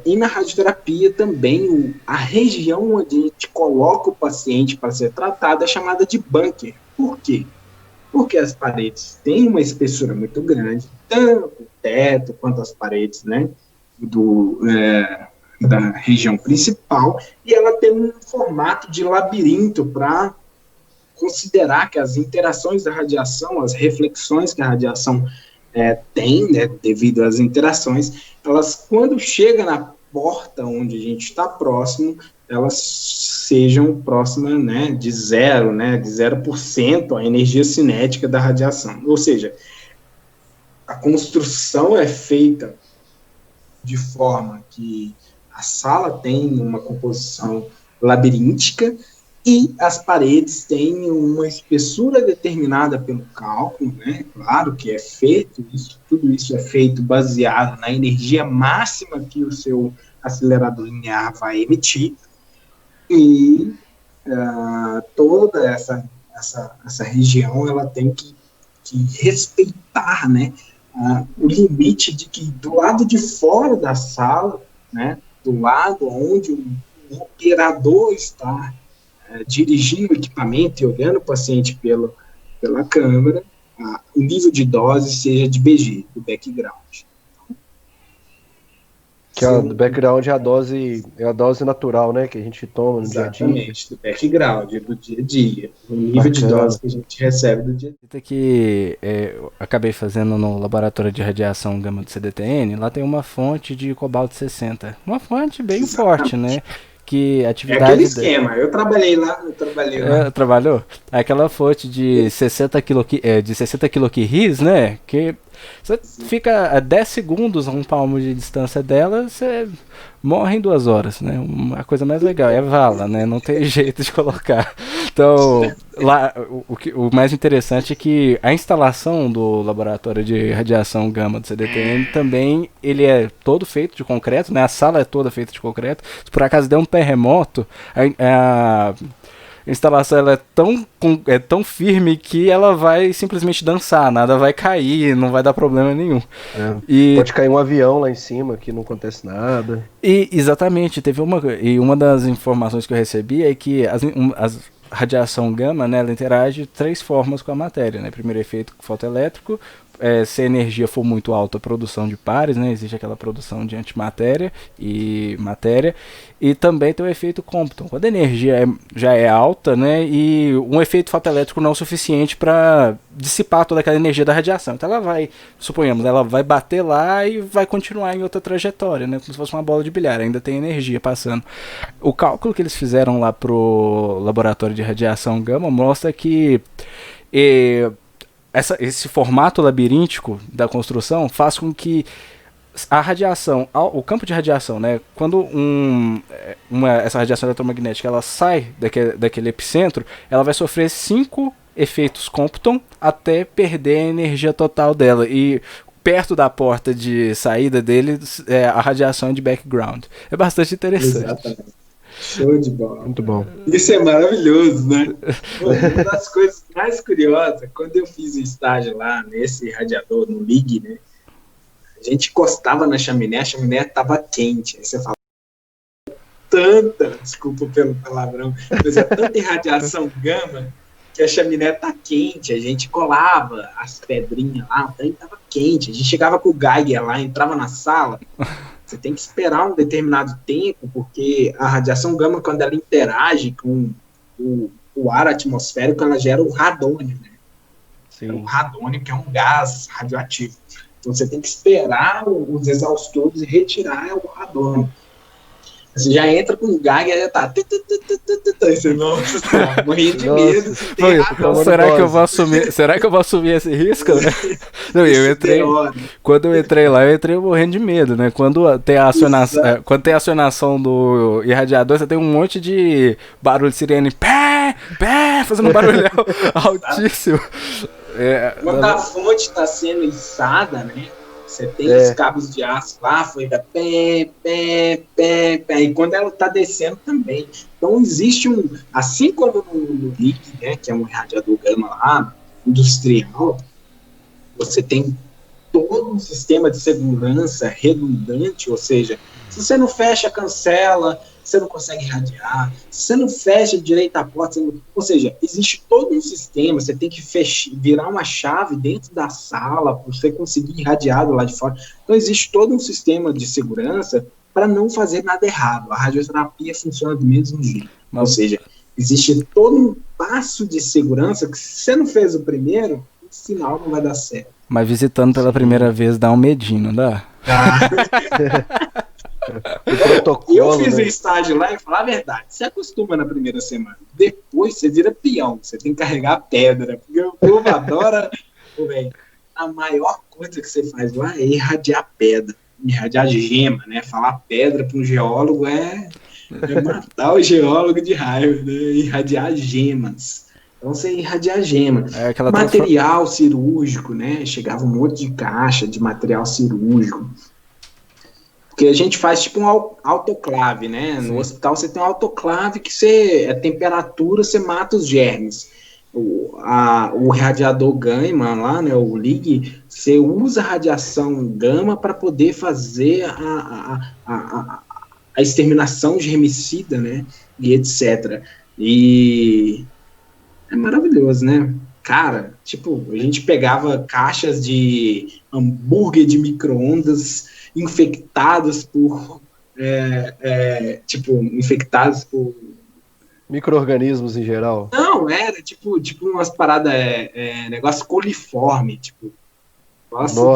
E na radioterapia também, a região onde a gente coloca o paciente para ser tratado é chamada de bunker. Por quê? Porque as paredes têm uma espessura muito grande, tanto o teto quanto as paredes, né, da região principal, e ela tem um formato de labirinto para considerar que as interações da radiação, as reflexões que a radiação tem, né, devido às interações, elas, quando chega na porta onde a gente está próximo, elas sejam próximas, né, de 0% a energia cinética da radiação. Ou seja, a construção é feita de forma que a sala tem uma composição labiríntica e as paredes têm uma espessura determinada pelo cálculo, né? Claro que é feito isso, tudo isso é feito baseado na energia máxima que o seu acelerador linear vai emitir, e toda essa região ela tem que respeitar, né, o limite de que do lado de fora da sala, né, do lado onde o operador está dirigindo o equipamento e olhando o paciente pela câmera, o nível de dose seja de BG, do background. Que do background é a dose natural, né, que a gente toma no dia a dia. Exatamente, do background, do dia a dia, o nível de dose que a gente recebe do dia a dia. Que eu acabei fazendo no laboratório de radiação gama do CDTN, lá tem uma fonte de cobalto 60, uma fonte bem forte, né? Que atividade aquele esquema, eu trabalhei lá. Trabalhou? Aquela fonte de 60 kHz, né? Que você fica a 10 segundos a um palmo de distância dela, você morre em 2 horas, né? Uma coisa mais legal, é vala, né? Não tem jeito de colocar. Então, lá, o mais interessante é que a instalação do laboratório de radiação gama do CDTN também, ele é todo feito de concreto, né? A sala é toda feita de concreto. Se por acaso der um terremoto, a instalação ela é tão firme que ela vai simplesmente dançar, nada vai cair, não vai dar problema nenhum. Pode cair um avião lá em cima que não acontece nada. E exatamente, uma das informações que eu recebi é que as radiação gama, né, ela interage de 3 formas com a matéria, né? Primeiro, efeito fotoelétrico. Se a energia for muito alta, a produção de pares, né? Existe aquela produção de antimatéria e matéria, e também tem o efeito Compton, quando a energia já é alta, né? E um efeito fotoelétrico não é o suficiente para dissipar toda aquela energia da radiação, então ela vai bater lá e vai continuar em outra trajetória, né? Como se fosse uma bola de bilhar, ainda tem energia passando. O cálculo que eles fizeram lá pro laboratório de radiação gama mostra que esse formato labiríntico da construção faz com que a radiação, o campo de radiação, né? Quando essa radiação eletromagnética ela sai daquele epicentro, ela vai sofrer 5 efeitos Compton até perder a energia total dela. E perto da porta de saída dele, a radiação de background. É bastante interessante. Exatamente. Show de bola. Muito bom. Isso é maravilhoso, né? Uma das coisas mais curiosas, quando eu fiz o estágio lá nesse radiador, no LIG, né? A gente encostava na chaminé, a chaminé estava quente. Aí você fala, desculpa pelo palavrão, mas é tanta irradiação gama que a chaminé tá quente. A gente colava as pedrinhas lá, o trem tava quente. A gente chegava com o Geiger lá, entrava na sala. Você tem que esperar um determinado tempo, porque a radiação gama, quando ela interage com o ar atmosférico, ela gera o radônio, né? Sim. O radônio, que é um gás radioativo. Então você tem que esperar os exaustores e retirar o radônio. Você já entra com o Geiger e já tá... Você, nossa, morrendo de medo. Será que eu vou assumir esse risco? Né? Não, quando eu entrei lá, eu entrei morrendo de medo, né? Quando tem a acionação do irradiador, você tem um monte de barulho de sirene, pé, fazendo um barulhão altíssimo. Quando a fonte está sendo içada, né? Você tem os cabos de aço lá, foi da pé, e quando ela está descendo também. Então existe assim como no LIG, né, que é um radiador gama lá, industrial, você tem todo um sistema de segurança redundante, ou seja, se você não fecha, cancela, você não consegue irradiar, se você não fecha direito a porta, ou seja, existe todo um sistema, você tem que virar uma chave dentro da sala para você conseguir irradiar do lado de fora. Então existe todo um sistema de segurança para não fazer nada errado. A radioterapia funciona do mesmo jeito. Ou seja, existe todo um passo de segurança que se você não fez o primeiro, o final não vai dar certo. Mas visitando pela primeira vez dá um medinho, não dá? Eu fiz o estágio lá e falar a verdade, você acostuma na primeira semana, depois você vira peão, você tem que carregar pedra, porque o povo adora, a maior coisa que você faz lá é irradiar pedra, irradiar gema, né? Falar pedra para um geólogo é matar o geólogo de raiva, né? Irradiar gemas. Então você irradiar gema. Material cirúrgico, né? Chegava um monte de caixa de material cirúrgico. Porque a gente faz tipo um autoclave, né? No hospital você tem um autoclave que a temperatura, você mata os germes. O radiador gama lá, né? O LIG, você usa a radiação gama para poder fazer a exterminação germicida, né? E etc. E é maravilhoso, né? Cara, tipo, a gente pegava caixas de hambúrguer de micro-ondas infectados por infectados por micro-organismos em geral. Não, era tipo umas paradas, negócio coliforme, tipo,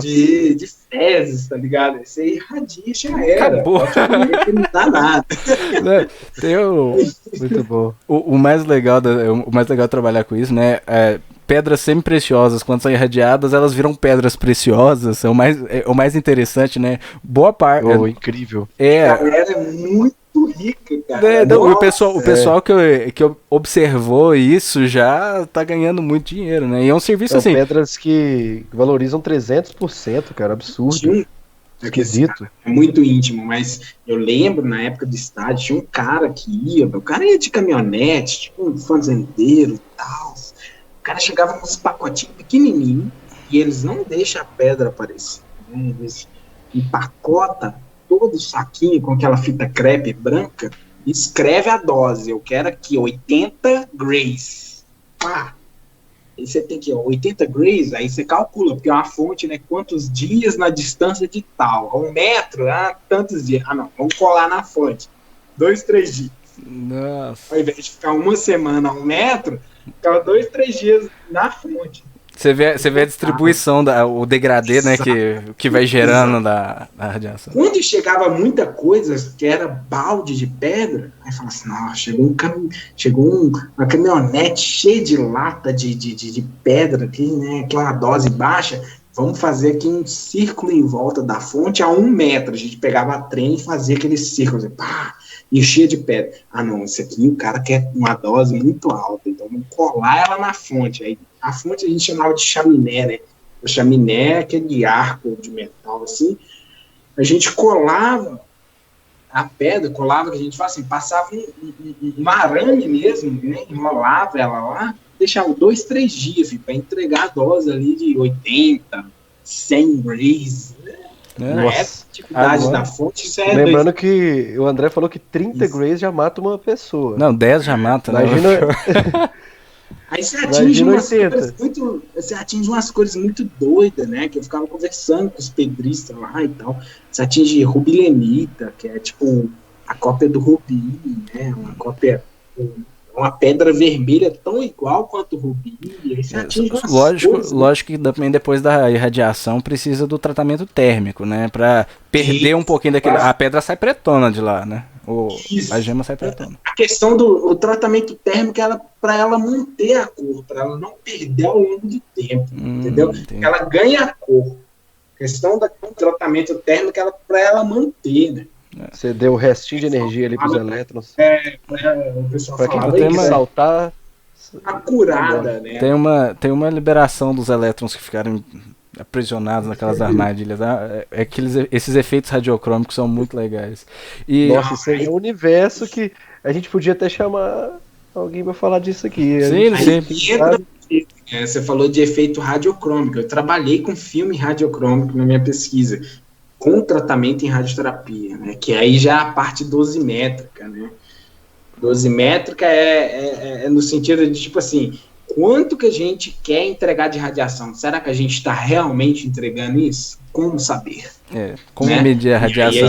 de fezes, tá ligado? Você irradia, já era. Acabou. Não dá nada. Muito bom. O mais legal de trabalhar com isso, né? Pedras semi-preciosas, quando são irradiadas, elas viram pedras preciosas. É o mais interessante, né? Boa parte. Incrível. A galera é muito rica, cara. O pessoal que observou isso já tá ganhando muito dinheiro, né? E é um serviço assim. Pedras que valorizam 300%, cara. Absurdo. Esquisito. É muito íntimo, mas eu lembro na época do estádio, tinha um cara que ia, o cara ia de caminhonete, tipo um fazendeiro e tal. O cara chegava com uns pacotinhos pequenininhos e eles não deixam a pedra aparecer, né? Eles empacotam todo o saquinho com aquela fita crepe branca e escreve a dose. Eu quero aqui 80 grays. Aí você tem que 80 grays, aí você calcula, porque é uma fonte, né? Quantos dias na distância de tal? 1 metro, tantos dias. Não, vamos colar na fonte. 2, 3 dias. Nossa. Ao invés de ficar 1 semana a 1 metro, ficava 2, 3 dias na fonte. Você vê a distribuição, o degradê, né, que vai gerando da radiação. Quando chegava muita coisa, que era balde de pedra, aí falava assim, nossa, chegou uma caminhonete cheia de lata de pedra aqui, né, aquela dose baixa, vamos fazer aqui um círculo em volta da fonte a 1 metro. A gente pegava a trem e fazia aquele círculo, assim, pá, enchia de pedra. Ah, não, esse aqui o cara quer uma dose muito alta, então vamos colar ela na fonte. Aí a fonte a gente chamava de chaminé, né? O chaminé é aquele arco de metal, assim. A gente colava a pedra, colava, que a gente fala assim, passava um arame mesmo, né? Enrolava ela lá, deixava 2, 3 dias para entregar a dose ali de 80, 100 grays. Na atividade da fonte, isso é lembrando que o André falou que 30 grays já mata uma pessoa. Não, 10 já mata, né? Imagina... Aí você atinge umas cores muito doidas, né? Que eu ficava conversando com os pedristas lá e tal. Você atinge rubilemita, que é tipo a cópia do rubi, né? Uma cópia, uma pedra vermelha tão igual quanto o rubi. Aí você atinge umas cores, lógico que também depois da irradiação precisa do tratamento térmico, né? Pra perder um pouquinho daquele. A pedra sai pretona de lá, né? A gema sai pretona. A questão do tratamento térmico é para ela manter a cor, para ela não perder ao longo do tempo, entendeu? Entendi. Ela ganha a cor. A questão do tratamento térmico é para ela manter, né? Você deu o restinho de energia ali para os elétrons. O pessoal para quem falava tem que isso, saltar. a curada, né? Tem uma liberação dos elétrons que ficaram aprisionados naquelas armadilhas. Esses efeitos radiocrômicos são muito legais. Nossa, isso aí é um universo que a gente podia até chamar alguém para falar disso aqui. Sim. Você falou de efeito radiocrômico. Eu trabalhei com filme radiocrômico na minha pesquisa, com tratamento em radioterapia, né? Que aí já é a parte dosimétrica, né? Dosimétrica é no sentido de, tipo assim, quanto que a gente quer entregar de radiação? Será que a gente está realmente entregando isso? Como saber? Como né? medir a radiação?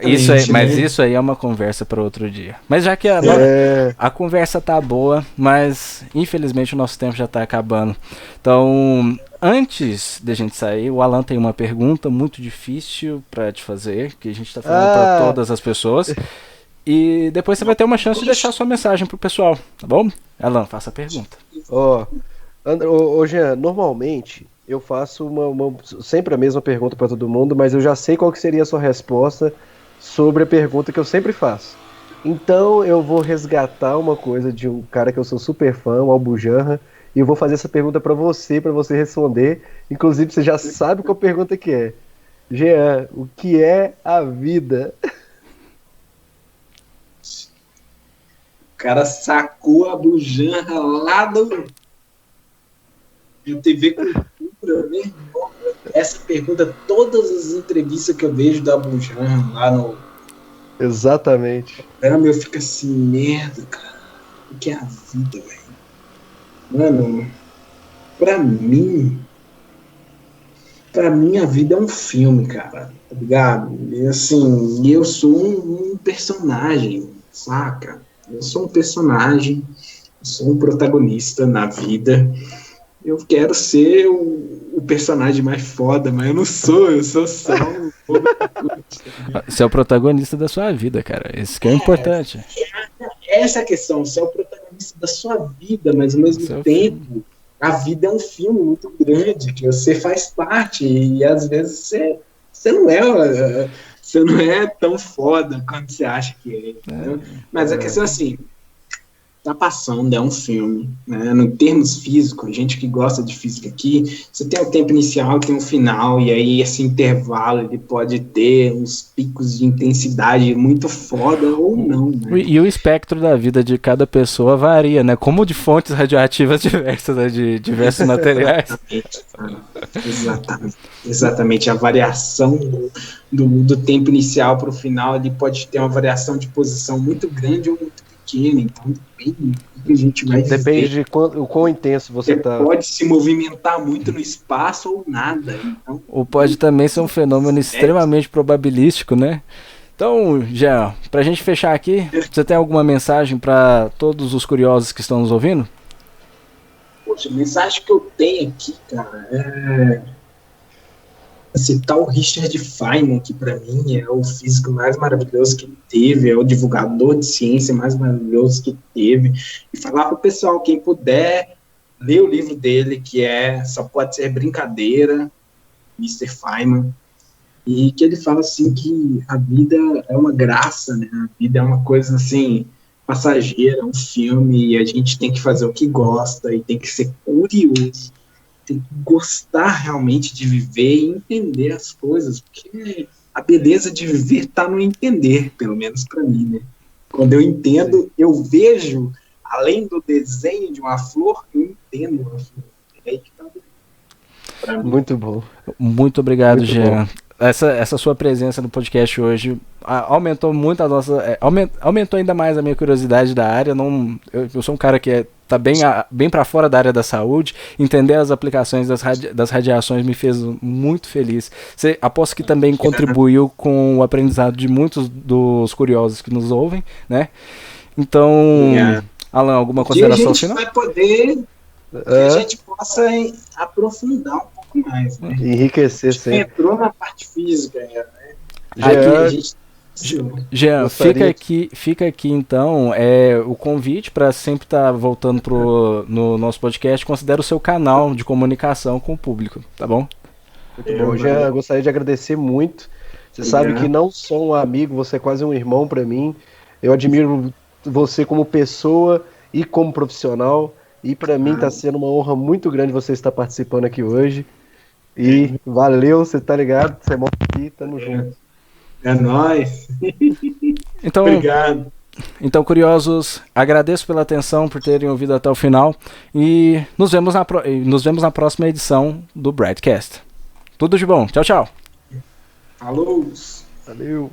Isso aí é uma conversa para outro dia. Mas já que a conversa tá boa, mas infelizmente o nosso tempo já tá acabando. Então, antes de a gente sair, o Alan tem uma pergunta muito difícil para te fazer, que a gente tá falando para todas as pessoas. E depois você vai ter uma chance de deixar sua mensagem pro pessoal, tá bom? Alan, faça a pergunta. Jean, normalmente eu faço sempre a mesma pergunta para todo mundo, mas eu já sei qual que seria a sua resposta sobre a pergunta que eu sempre faço. Então eu vou resgatar uma coisa de um cara que eu sou super fã, o Albujanra, e eu vou fazer essa pergunta para você responder. Inclusive você já sabe qual pergunta que é. Jean, o que é a vida? O cara sacou a Albujanra lá do TV Cultura, né? Essa pergunta, todas as entrevistas que eu vejo da Albujanra lá no... Exatamente. Eu fico assim, merda, cara. O que é a vida, velho? Mano, pra mim a vida é um filme, cara, tá ligado? E assim, eu sou um personagem, saca? Eu sou um personagem, eu sou um protagonista na vida. Eu quero ser o personagem mais foda, mas eu não sou, eu sou só o... Você é o protagonista da sua vida, cara. Isso que é importante. Essa é a questão, você é o protagonista da sua vida, mas ao mesmo tempo, a vida é um filme muito grande, que você faz parte, e às vezes você não é tão foda quanto você acha que é. Mas a questão é assim, tá passando, é um filme, né? No termos físicos, a gente que gosta de física aqui, você tem um tempo inicial, tem um final, e aí esse intervalo ele pode ter uns picos de intensidade muito foda ou não, né? E o espectro da vida de cada pessoa varia, né? Como de fontes radioativas diversas, né? De diversos materiais. Exatamente. A variação do tempo inicial para o final, ele pode ter uma variação de posição muito grande ou muito pequena, então depende do que a gente vai dizer. Depende de o quão intenso você tá. Pode se movimentar muito no espaço ou nada. Então, ou pode também ser um fenômeno extremamente probabilístico, né? Então, Jean, pra gente fechar aqui, você tem alguma mensagem para todos os curiosos que estão nos ouvindo? Poxa, a mensagem que eu tenho aqui, cara, é citar o Richard Feynman, que para mim é o físico mais maravilhoso que teve, é o divulgador de ciência mais maravilhoso que teve, e falar pro pessoal, quem puder, ler o livro dele, que Só Pode Ser Brincadeira, Mr. Feynman, e que ele fala assim que a vida é uma graça, né? A vida é uma coisa assim passageira, um filme, e a gente tem que fazer o que gosta, e tem que ser curioso, tem que gostar realmente de viver e entender as coisas, porque a beleza de viver está no entender, pelo menos para mim, né? Quando eu entendo, eu vejo, além do desenho de uma flor, eu entendo a flor. É aí que tá pra mim. Muito bom. Muito obrigado, Muito Jean. Essa sua presença no podcast hoje aumentou muito a nossa. Aumentou ainda mais a minha curiosidade da área. Eu sou um cara que tá bem para fora da área da saúde. Entender as aplicações das radiações me fez muito feliz. Aposto que também contribuiu com o aprendizado de muitos dos curiosos que nos ouvem, né? Então, Alan, alguma consideração final? A gente vai poder que a gente possa aprofundar um pouco mais, né? Enriquecer sempre. Entrou na parte física, né? Jean, fica aqui então o convite para sempre estar voltando no nosso podcast. Considera o seu canal de comunicação com o público, tá bom? Muito bom, Jean, gostaria de agradecer muito. Você sabe que não sou um amigo, você é quase um irmão para mim. Eu admiro você como pessoa e como profissional. E para mim está sendo uma honra muito grande você estar participando aqui hoje. E valeu, você tá ligado? Você é bom aqui, tamo junto. É nóis. Então, obrigado. Então, curiosos, agradeço pela atenção, por terem ouvido até o final. E nos vemos na próxima edição do Brightcast. Tudo de bom. Tchau, tchau. Falou. Valeu.